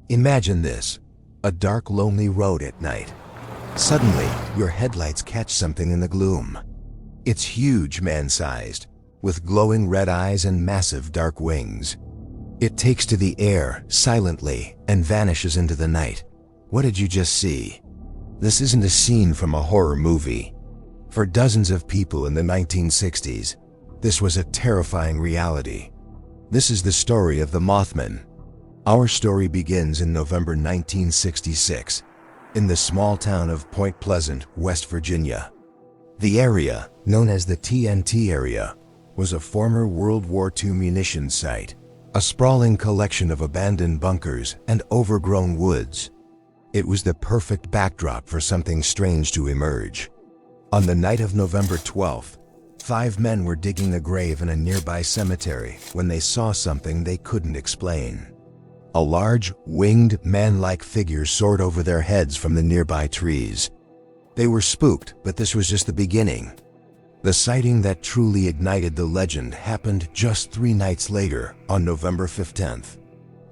Imagine this, a dark, lonely road at night. Suddenly, your headlights catch something in the gloom. It's huge, man-sized, with glowing red eyes and massive dark wings. It takes to the air silently and vanishes into the night. What did you just see? This isn't a scene from a horror movie. For dozens of people in the 1960s, this was a terrifying reality. This is the story of the Mothman. Our story begins in November 1966, in the small town of Point Pleasant, West Virginia. The area, known as the TNT Area, was a former World War II munitions site, a sprawling collection of abandoned bunkers and overgrown woods. It was the perfect backdrop for something strange to emerge. On the night of November 12th, 5 men were digging a grave in a nearby cemetery when they saw something they couldn't explain. A large, winged, man-like figure soared over their heads from the nearby trees. They were spooked, but this was just the beginning. The sighting that truly ignited the legend happened just 3 nights later, on November 15th.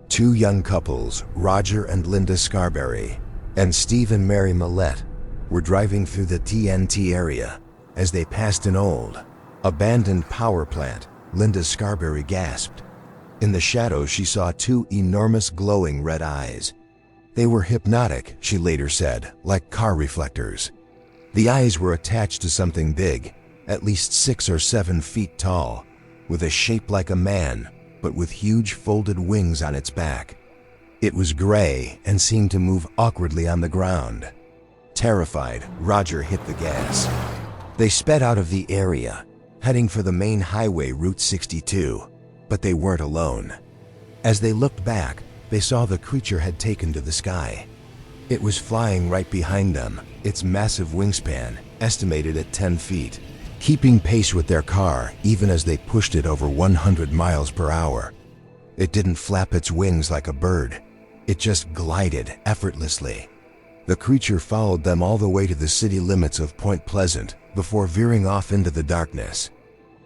2 young couples, Roger and Linda Scarberry, and Steve and Mary Millette, were driving through the TNT area. As they passed an old, abandoned power plant, Linda Scarberry gasped. In the shadows, she saw 2 enormous glowing red eyes. They were hypnotic, she later said, like car reflectors. The eyes were attached to something big, at least 6 or 7 feet tall, with a shape like a man, but with huge folded wings on its back. It was gray and seemed to move awkwardly on the ground. Terrified, Roger hit the gas. They sped out of the area, heading for the main highway, Route 62. But they weren't alone. As they looked back, they saw the creature had taken to the sky. It was flying right behind them, its massive wingspan estimated at 10 feet, keeping pace with their car even as they pushed it over 100 miles per hour. It didn't flap its wings like a bird. It just glided effortlessly. The creature followed them all the way to the city limits of Point Pleasant before veering off into the darkness.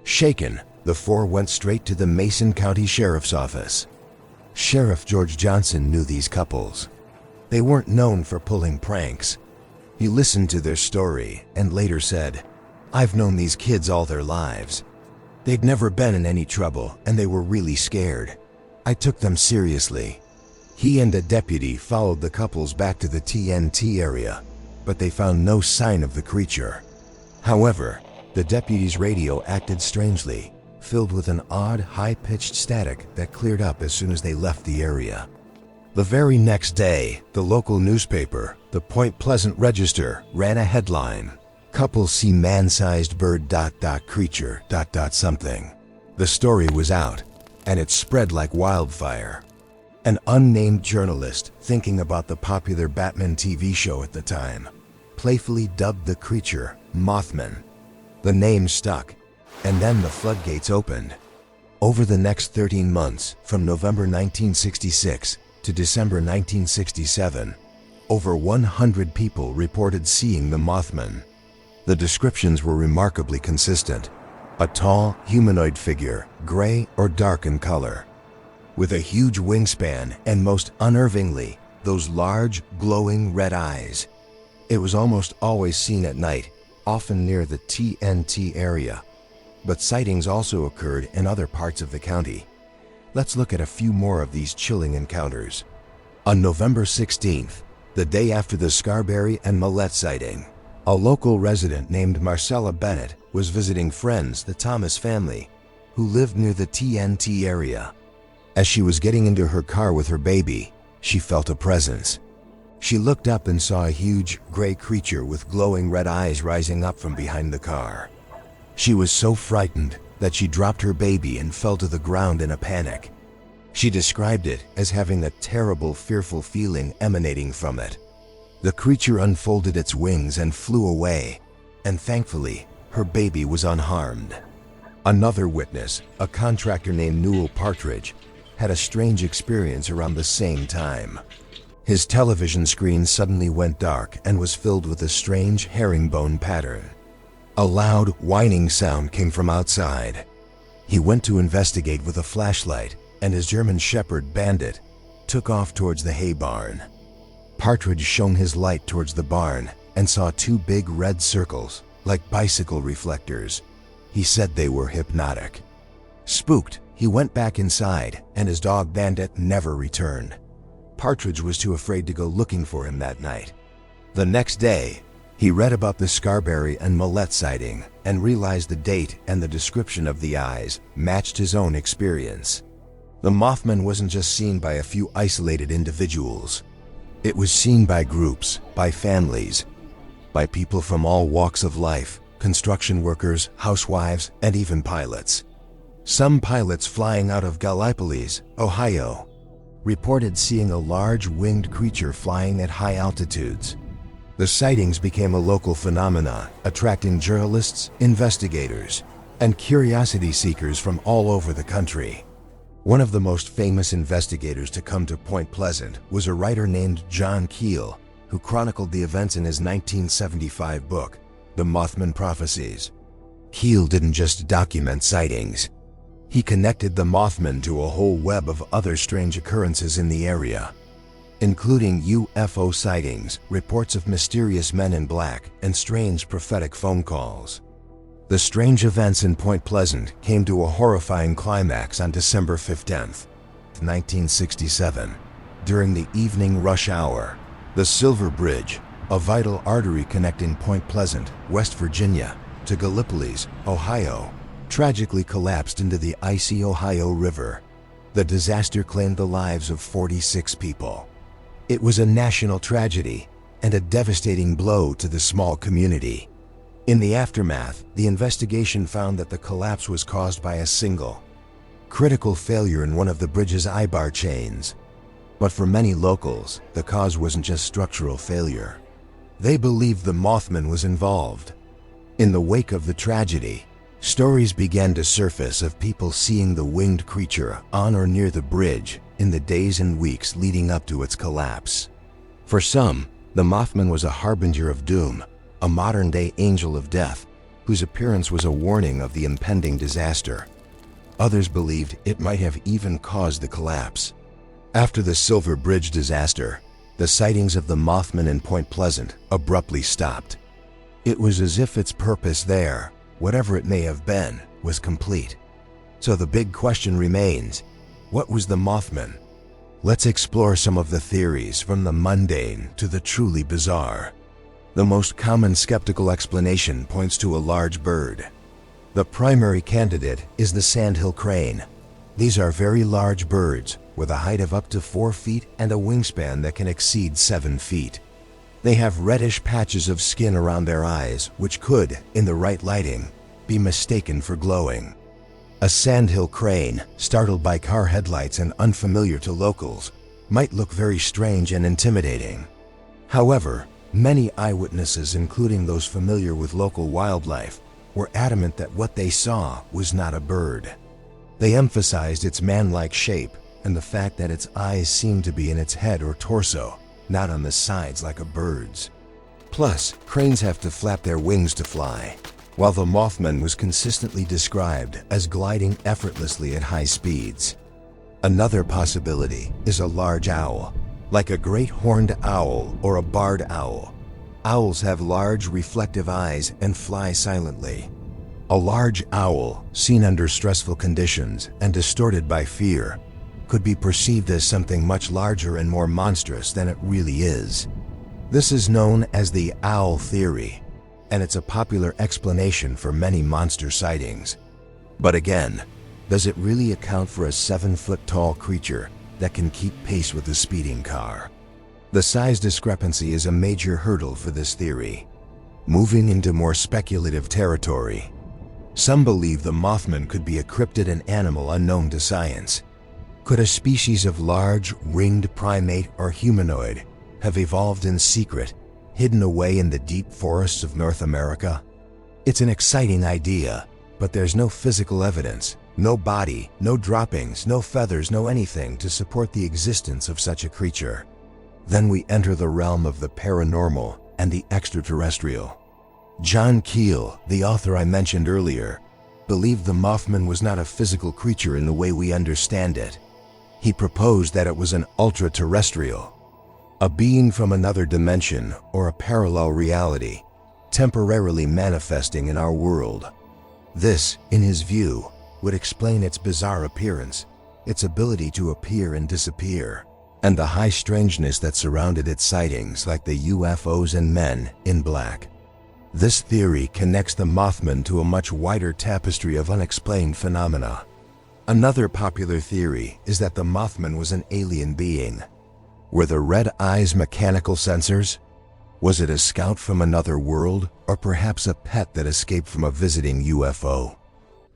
Shaken, the 4 went straight to the Mason County Sheriff's Office. Sheriff George Johnson knew these couples. They weren't known for pulling pranks. He listened to their story and later said, "I've known these kids all their lives. They'd never been in any trouble and they were really scared. I took them seriously." He and a deputy followed the couples back to the TNT area, but they found no sign of the creature. However, the deputy's radio acted strangely, filled with an odd, high-pitched static that cleared up as soon as they left the area. The very next day, the local newspaper, the Point Pleasant Register, ran a headline, "Couple see man-sized bird ... creature ... something." The story was out, and it spread like wildfire. An unnamed journalist, thinking about the popular Batman TV show at the time, playfully dubbed the creature Mothman. The name stuck, and then the floodgates opened. Over the next 13 months, from November 1966 to December 1967, over 100 people reported seeing the Mothman. The descriptions were remarkably consistent. A tall, humanoid figure, gray or dark in color, with a huge wingspan and, most unnervingly, those large, glowing red eyes. It was almost always seen at night, often near the TNT area. But sightings also occurred in other parts of the county. Let's look at a few more of these chilling encounters. On November 16th, the day after the Scarberry and Millette sighting, a local resident named Marcella Bennett was visiting friends, the Thomas family, who lived near the TNT area. As she was getting into her car with her baby, she felt a presence. She looked up and saw a huge, gray creature with glowing red eyes rising up from behind the car. She was so frightened that she dropped her baby and fell to the ground in a panic. She described it as having a terrible, fearful feeling emanating from it. The creature unfolded its wings and flew away, and thankfully, her baby was unharmed. Another witness, a contractor named Newell Partridge, had a strange experience around the same time. His television screen suddenly went dark and was filled with a strange herringbone pattern. A loud, whining sound came from outside. He went to investigate with a flashlight, and his German Shepherd Bandit took off towards the hay barn. Partridge shone his light towards the barn and saw two big red circles, like bicycle reflectors. He said they were hypnotic. Spooked, he went back inside, and his dog Bandit never returned. Partridge was too afraid to go looking for him that night. The next day, he read about the Scarberry and Millette sighting and realized the date and the description of the eyes matched his own experience. The Mothman wasn't just seen by a few isolated individuals. It was seen by groups, by families, by people from all walks of life, construction workers, housewives, and even pilots. Some pilots flying out of Gallipolis, Ohio, reported seeing a large winged creature flying at high altitudes. The sightings became a local phenomenon, attracting journalists, investigators, and curiosity seekers from all over the country. One of the most famous investigators to come to Point Pleasant was a writer named John Keel, who chronicled the events in his 1975 book, The Mothman Prophecies. Keel didn't just document sightings. He connected the Mothman to a whole web of other strange occurrences in the area, including UFO sightings, reports of mysterious men in black, and strange prophetic phone calls. The strange events in Point Pleasant came to a horrifying climax on December 15th, 1967. During the evening rush hour, the Silver Bridge, a vital artery connecting Point Pleasant, West Virginia, to Gallipolis, Ohio, tragically collapsed into the icy Ohio River. The disaster claimed the lives of 46 people. It was a national tragedy and a devastating blow to the small community. In the aftermath, the investigation found that the collapse was caused by a single, critical failure in one of the bridge's eye-bar chains. But for many locals, the cause wasn't just structural failure. They believed the Mothman was involved. In the wake of the tragedy, stories began to surface of people seeing the winged creature on or near the bridge in the days and weeks leading up to its collapse. For some, the Mothman was a harbinger of doom, a modern-day angel of death, whose appearance was a warning of the impending disaster. Others believed it might have even caused the collapse. After the Silver Bridge disaster, the sightings of the Mothman in Point Pleasant abruptly stopped. It was as if its purpose there, whatever it may have been, was complete. So the big question remains, what was the Mothman? Let's explore some of the theories, from the mundane to the truly bizarre. The most common skeptical explanation points to a large bird. The primary candidate is the sandhill crane. These are very large birds with a height of up to 4 feet and a wingspan that can exceed 7 feet. They have reddish patches of skin around their eyes, which could, in the right lighting, be mistaken for glowing. A sandhill crane, startled by car headlights and unfamiliar to locals, might look very strange and intimidating. However, many eyewitnesses, including those familiar with local wildlife, were adamant that what they saw was not a bird. They emphasized its man-like shape and the fact that its eyes seemed to be in its head or torso, not on the sides like a bird's. Plus, cranes have to flap their wings to fly, while the Mothman was consistently described as gliding effortlessly at high speeds. Another possibility is a large owl, like a great horned owl or a barred owl. Owls have large reflective eyes and fly silently. A large owl, seen under stressful conditions and distorted by fear, could be perceived as something much larger and more monstrous than it really is. This is known as the owl theory, and it's a popular explanation for many monster sightings. But again, does it really account for a 7-foot-tall creature that can keep pace with a speeding car? The size discrepancy is a major hurdle for this theory. Moving into more speculative territory, some believe the Mothman could be a cryptid, an animal unknown to science. Could a species of large, ringed primate or humanoid have evolved in secret, hidden away in the deep forests of North America? It's an exciting idea, but there's no physical evidence, no body, no droppings, no feathers, no anything to support the existence of such a creature. Then we enter the realm of the paranormal and the extraterrestrial. John Keel, the author I mentioned earlier, believed the Mothman was not a physical creature in the way we understand it. He proposed that it was an ultra-terrestrial, a being from another dimension or a parallel reality, temporarily manifesting in our world. This, in his view, would explain its bizarre appearance, its ability to appear and disappear, and the high strangeness that surrounded its sightings, like the UFOs and men in black. This theory connects the Mothman to a much wider tapestry of unexplained phenomena. Another popular theory is that the Mothman was an alien being. Were the red eyes mechanical sensors? Was it a scout from another world, or perhaps a pet that escaped from a visiting UFO?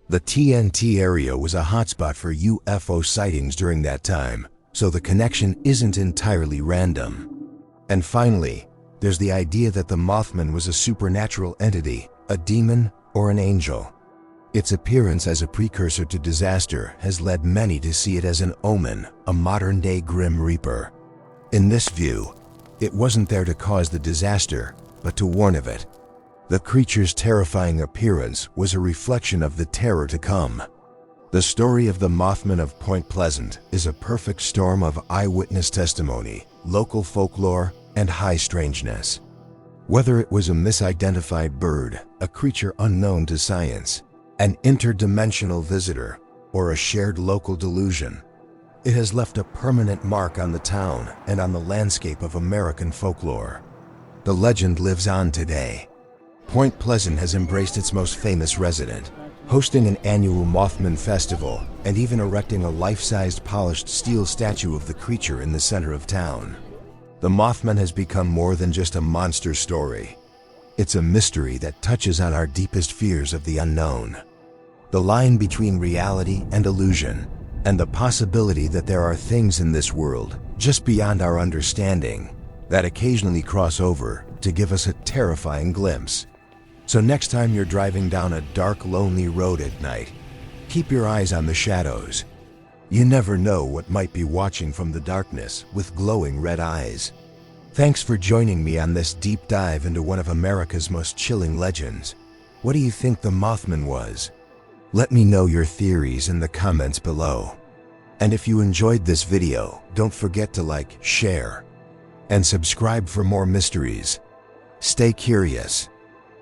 The TNT area was a hotspot for UFO sightings during that time, so the connection isn't entirely random. And finally, there's the idea that the Mothman was a supernatural entity, a demon or an angel. Its appearance as a precursor to disaster has led many to see it as an omen, a modern-day Grim Reaper. In this view, it wasn't there to cause the disaster, but to warn of it. The creature's terrifying appearance was a reflection of the terror to come. The story of the Mothman of Point Pleasant is a perfect storm of eyewitness testimony, local folklore, and high strangeness. Whether it was a misidentified bird, a creature unknown to science, an interdimensional visitor, or a shared local delusion, it has left a permanent mark on the town and on the landscape of American folklore. The legend lives on today. Point Pleasant has embraced its most famous resident, hosting an annual Mothman festival and even erecting a life-sized polished steel statue of the creature in the center of town. The Mothman has become more than just a monster story. It's a mystery that touches on our deepest fears of the unknown, the line between reality and illusion, and the possibility that there are things in this world just beyond our understanding that occasionally cross over to give us a terrifying glimpse. So next time you're driving down a dark, lonely road at night, keep your eyes on the shadows. You never know what might be watching from the darkness with glowing red eyes. Thanks for joining me on this deep dive into one of America's most chilling legends. What do you think the Mothman was? Let me know your theories in the comments below. And if you enjoyed this video, don't forget to like, share, and subscribe for more mysteries. Stay curious.